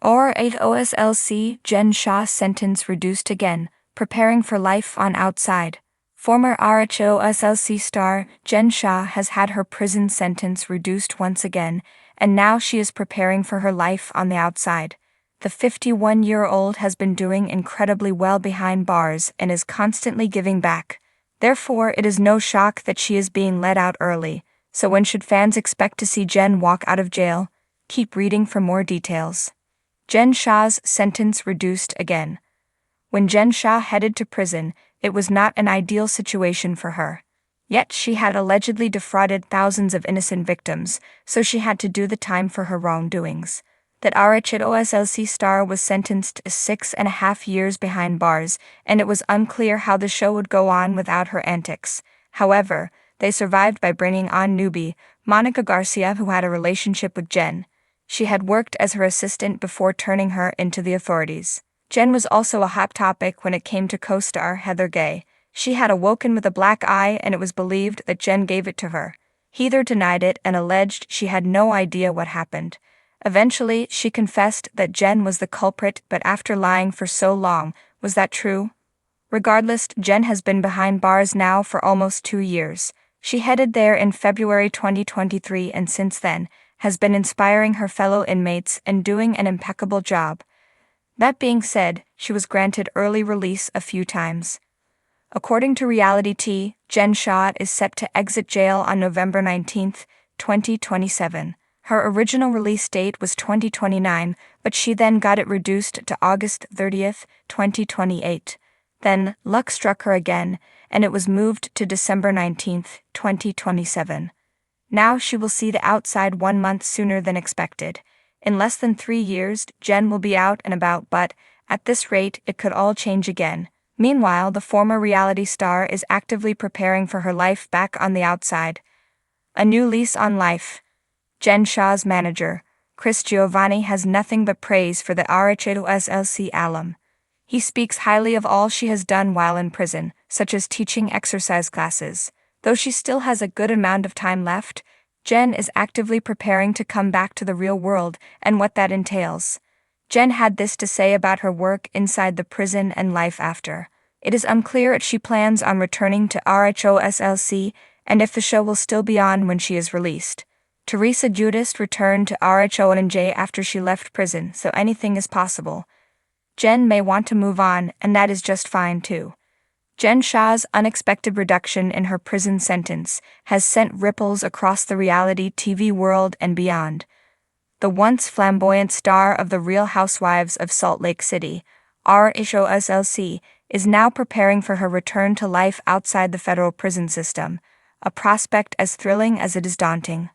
Or 8 OSLC, Jen Shah sentence reduced again, preparing for life on outside. Former RHOSLC star, Jen Shah has had her prison sentence reduced once again, and now she is preparing for her life on the outside. The 51-year-old has been doing incredibly well behind bars and is constantly giving back. Therefore, it is no shock that she is being let out early. So when should fans expect to see Jen walk out of jail? Keep reading for more details. Jen Shah's sentence reduced again. When Jen Shah headed to prison, it was not an ideal situation for her. Yet she had allegedly defrauded thousands of innocent victims, so she had to do the time for her wrongdoings. That RHOSLC star was sentenced to 6.5 years behind bars, and it was unclear how the show would go on without her antics. However, they survived by bringing on newbie, Monica Garcia, who had a relationship with Jen. She had worked as her assistant before turning her into the authorities. Jen was also a hot topic when it came to co-star Heather Gay. She had awoken with a black eye, and it was believed that Jen gave it to her. Heather denied it and alleged she had no idea what happened. Eventually, she confessed that Jen was the culprit, but after lying for so long, was that true? Regardless, Jen has been behind bars now for almost 2 years. She headed there in February 2023 and since then, has been inspiring her fellow inmates and doing an impeccable job. That being said, she was granted early release a few times. According to Reality T, Jen Shah is set to exit jail on November 19, 2027. Her original release date was 2029, but she then got it reduced to August 30, 2028. Then, luck struck her again, and it was moved to December 19, 2027. Now she will see the outside 1 month sooner than expected. In less than 3 years, Jen will be out and about, but, at this rate, it could all change again. Meanwhile, the former reality star is actively preparing for her life back on the outside. A new lease on life. Jen Shah's manager, Chris Giovanni, has nothing but praise for the RHOSLC alum. He speaks highly of all she has done while in prison, such as teaching exercise classes. Though she still has a good amount of time left, Jen is actively preparing to come back to the real world and what that entails. Jen had this to say about her work inside the prison and life after. It is unclear if she plans on returning to RHOSLC and if the show will still be on when she is released. Teresa Giudice returned to RHONJ after she left prison, so anything is possible. Jen may want to move on, and that is just fine too. Jen Shah's unexpected reduction in her prison sentence has sent ripples across the reality TV world and beyond. The once flamboyant star of The Real Housewives of Salt Lake City, RHOSLC, is now preparing for her return to life outside the federal prison system, a prospect as thrilling as it is daunting.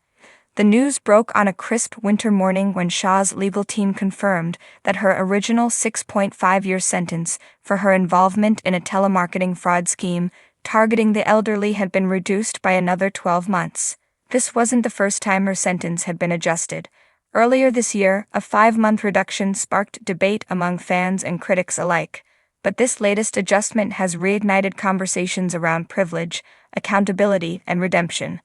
The news broke on a crisp winter morning when Shah's legal team confirmed that her original 6.5-year sentence for her involvement in a telemarketing fraud scheme targeting the elderly had been reduced by another 12 months. This wasn't the first time her sentence had been adjusted. Earlier this year, a 5-month reduction sparked debate among fans and critics alike. But this latest adjustment has reignited conversations around privilege, accountability, and redemption.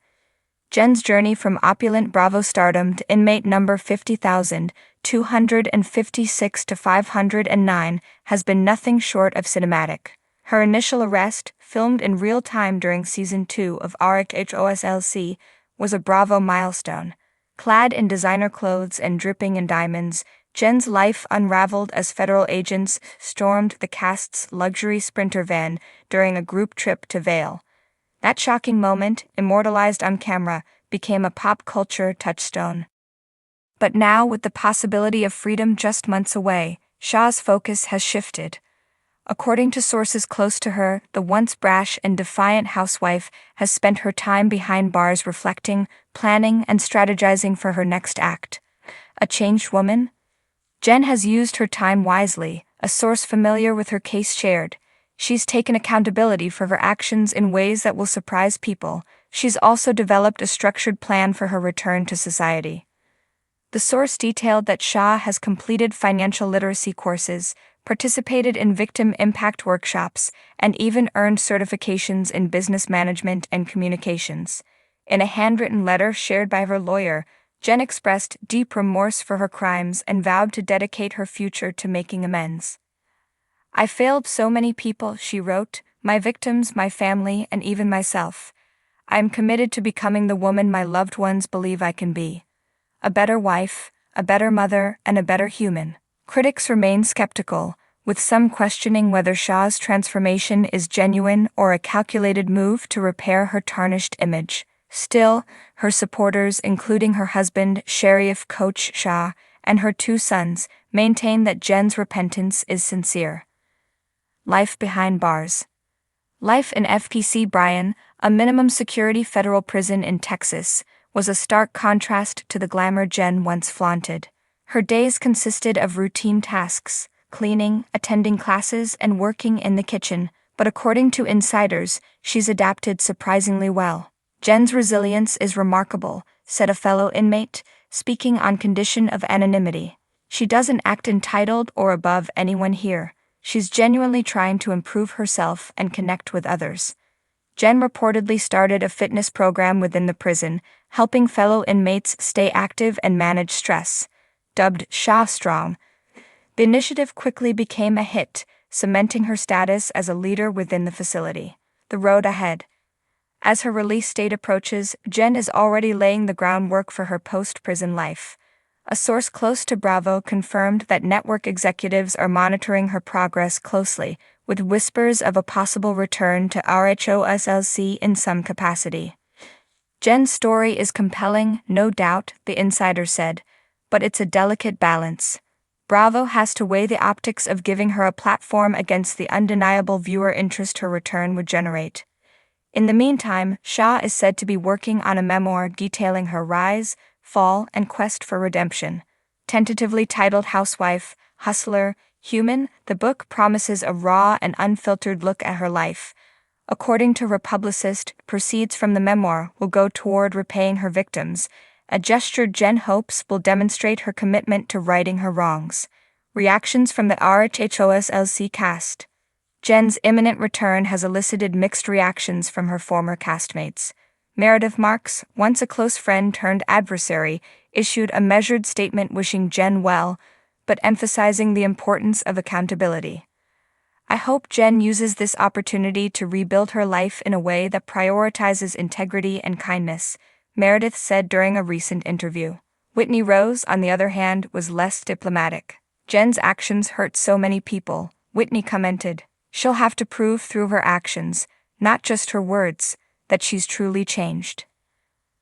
Jen's journey from opulent Bravo stardom to inmate number 50,256 to 509 has been nothing short of cinematic. Her initial arrest, filmed in real time during Season 2 of RHOSLC, was a Bravo milestone. Clad in designer clothes and dripping in diamonds, Jen's life unraveled as federal agents stormed the cast's luxury Sprinter van during a group trip to Vail. That shocking moment, immortalized on camera, became a pop culture touchstone. But now, with the possibility of freedom just months away, Shah's focus has shifted. According to sources close to her, the once brash and defiant housewife has spent her time behind bars reflecting, planning, and strategizing for her next act. A changed woman? Jen has used her time wisely, a source familiar with her case shared. She's taken accountability for her actions in ways that will surprise people. She's also developed a structured plan for her return to society. The source detailed that Shah has completed financial literacy courses, participated in victim impact workshops, and even earned certifications in business management and communications. In a handwritten letter shared by her lawyer, Jen expressed deep remorse for her crimes and vowed to dedicate her future to making amends. "I failed so many people," she wrote, "my victims, my family, and even myself. I am committed to becoming the woman my loved ones believe I can be. A better wife, a better mother, and a better human." Critics remain skeptical, with some questioning whether Shah's transformation is genuine or a calculated move to repair her tarnished image. Still, her supporters, including her husband, Sheriff Coach Shah, and her 2 sons, maintain that Jen's repentance is sincere. Life behind bars. Life in FPC Bryan, a minimum security federal prison in Texas, was a stark contrast to the glamour Jen once flaunted. Her days consisted of routine tasks, cleaning, attending classes, and working in the kitchen, but according to insiders, she's adapted surprisingly well. "Jen's resilience is remarkable," said a fellow inmate, speaking on condition of anonymity. "She doesn't act entitled or above anyone here. She's genuinely trying to improve herself and connect with others." Jen reportedly started a fitness program within the prison, helping fellow inmates stay active and manage stress. Dubbed Shah Strong, the initiative quickly became a hit, cementing her status as a leader within the facility. The road ahead. As her release date approaches, Jen is already laying the groundwork for her post-prison life. A source close to Bravo confirmed that network executives are monitoring her progress closely, with whispers of a possible return to RHOSLC in some capacity. Jen's story is compelling, no doubt, the insider said, but it's a delicate balance. Bravo has to weigh the optics of giving her a platform against the undeniable viewer interest her return would generate. In the meantime, Shah is said to be working on a memoir detailing her rise, fall, and quest for redemption. Tentatively titled Housewife, Hustler, Human, the book promises a raw and unfiltered look at her life. According to her publicist, proceeds from the memoir will go toward repaying her victims, a gesture Jen hopes will demonstrate her commitment to righting her wrongs. Reactions from the RHOSLC cast. Jen's imminent return has elicited mixed reactions from her former castmates. Meredith Marks, once a close friend turned adversary, issued a measured statement wishing Jen well, but emphasizing the importance of accountability. "I hope Jen uses this opportunity to rebuild her life in a way that prioritizes integrity and kindness," Meredith said during a recent interview. Whitney Rose, on the other hand, was less diplomatic. "Jen's actions hurt so many people," Whitney commented. "She'll have to prove through her actions, not just her words, that she's truly changed."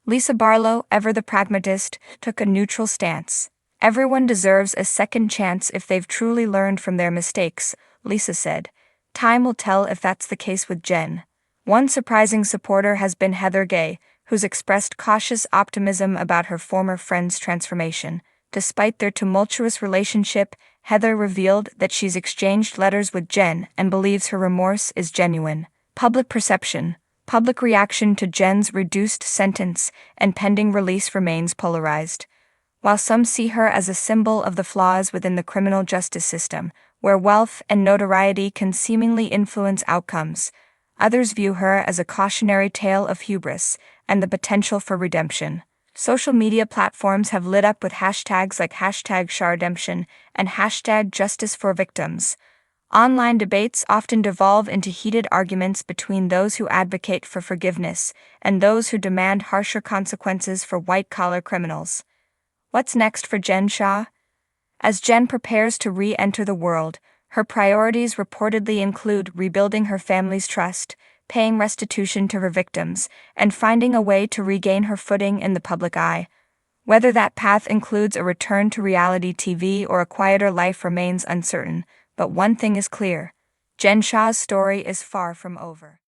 Lisa Barlow, ever the pragmatist, took a neutral stance. "Everyone deserves a second chance if they've truly learned from their mistakes," Lisa said. "Time will tell if that's the case with Jen." One surprising supporter has been Heather Gay, who's expressed cautious optimism about her former friend's transformation. Despite their tumultuous relationship, Heather revealed that she's exchanged letters with Jen and believes her remorse is genuine. Public perception. Public reaction to Jen's reduced sentence and pending release remains polarized. While some see her as a symbol of the flaws within the criminal justice system, where wealth and notoriety can seemingly influence outcomes, others view her as a cautionary tale of hubris and the potential for redemption. Social media platforms have lit up with hashtags like #ShahRedemption and #JusticeForVictims. Online debates often devolve into heated arguments between those who advocate for forgiveness and those who demand harsher consequences for white-collar criminals. What's next for Jen Shah? As Jen prepares to re-enter the world, her priorities reportedly include rebuilding her family's trust, paying restitution to her victims, and finding a way to regain her footing in the public eye. Whether that path includes a return to reality TV or a quieter life remains uncertain, but one thing is clear: Jen Shah's story is far from over.